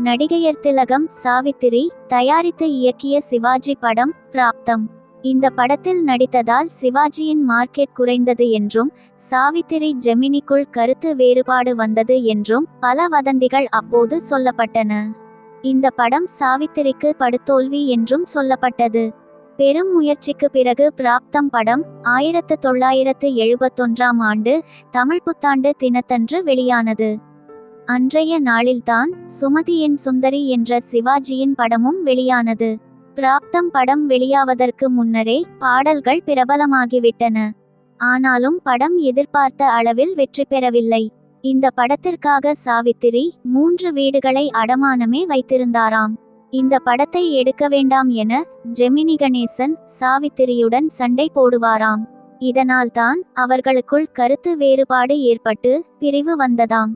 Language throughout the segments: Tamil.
நடிகையர் திலகம் சாவித்திரி தயாரித்து இயக்கிய சிவாஜி படம் பிராப்தம். இந்த படத்தில் நடித்ததால் சிவாஜியின் மார்க்கெட் குறைந்தது என்றும் சாவித்திரி ஜெமினிக்குள் கருத்து வேறுபாடு வந்தது என்றும் பல வதந்திகள் அப்போது சொல்லப்பட்டன. இந்த படம் சாவித்திரிக்கு படுதோல்வி என்றும் சொல்லப்பட்டது. பெரும் முயற்சிக்கு பிறகு பிராப்தம் படம் 1971ஆம் ஆண்டு தமிழ் புத்தாண்டு தினத்தன்று வெளியானது. அன்றைய நாளில்தான் சுமதியின் சுந்தரி என்ற சிவாஜியின் படமும் வெளியானது. பிராப்தம் படம் வெளியாவதற்கு முன்னரே பாடல்கள் பிரபலமாகிவிட்டன. ஆனாலும் படம் எதிர்பார்த்த அளவில் வெற்றி பெறவில்லை. இந்த படத்திற்காக சாவித்திரி 3 வீடுகளை அடமானமே வைத்திருந்தாராம். இந்த படத்தை எடுக்க வேண்டாம் என ஜெமினி கணேசன் சாவித்திரியுடன் சண்டை போடுவாராம். இதனால்தான் அவர்களுக்குள் கருத்து வேறுபாடு ஏற்பட்டு பிரிவு வந்ததாம்.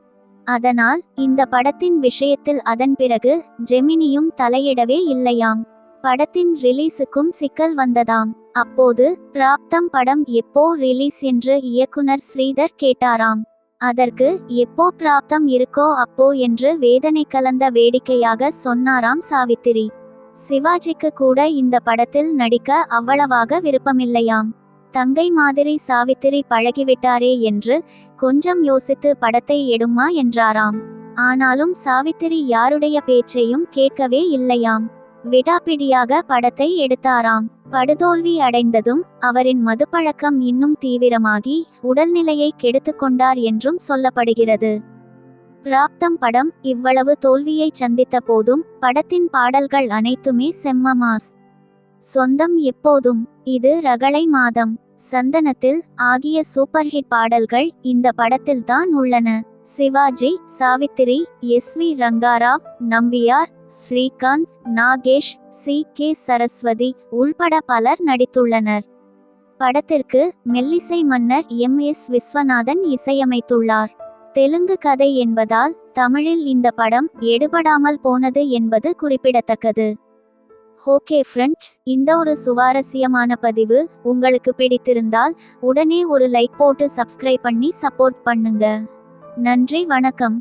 அதனால் இந்த படத்தின் விஷயத்தில் அதன் பிறகு ஜெமினியும் தலையிடவே இல்லையாம். படத்தின் ரிலீஸுக்கும் சிக்கல் வந்ததாம். அப்போது பிராப்தம் படம் எப்போ ரிலீஸ் என்று இயக்குனர் ஸ்ரீதர் கேட்டாராம். அதற்கு எப்போ பிராப்தம் இருக்கோ அப்போ என்று வேதனை கலந்த வேடிக்கையாக சொன்னாராம் சாவித்திரி. சிவாஜிக்கு கூட இந்த படத்தில் நடிக்க அவ்வளவாக விருப்பமில்லையாம். தங்கை மாதிரி சாவித்திரி பழகிவிட்டாரே என்று கொஞ்சம் யோசித்து படத்தை எடுமா என்றாராம். ஆனாலும் சாவித்திரி யாருடைய பேச்சையும் கேட்கவே இல்லையாம். விடாப்பிடியாக படத்தை எடுத்தாராம். படுதோல்வி அடைந்ததும் அவரின் மதுப்பழக்கம் இன்னும் தீவிரமாகி உடல்நிலையை கெடுத்து கொண்டார் என்றும் சொல்லப்படுகிறது. பிராப்தம் படம் இவ்வளவு தோல்வியை சந்தித்த போதும் படத்தின் பாடல்கள் அனைத்துமே செம்ம மாஸ். சொந்தம் எப்போதும், இது ரகளை மாதம், சந்தனத்தில் ஆகிய சூப்பர் ஹிட் பாடல்கள் இந்த படத்தில்தான் உள்ளன. சிவாஜி, சாவித்திரி, எஸ்.வி. ரங்காராவ், நம்பியார், ஸ்ரீகாந்த், நாகேஷ், சி.கே. சரஸ்வதி உள்பட பலர் நடித்துள்ளனர். படத்திற்கு மெல்லிசை மன்னர் எம்.எஸ். விஸ்வநாதன் இசையமைத்துள்ளார். தெலுங்கு கதை என்பதால் தமிழில் இந்த படம் எடுபடாமல் போனது என்பது குறிப்பிடத்தக்கது. ஓகே ஃப்ரெண்ட்ஸ், இந்த ஒரு சுவாரஸ்யமான பதிவு உங்களுக்கு பிடித்திருந்தால் உடனே ஒரு லைக் போட்டு சப்ஸ்கிரைப் பண்ணி சப்போர்ட் பண்ணுங்க. நன்றி, வணக்கம்.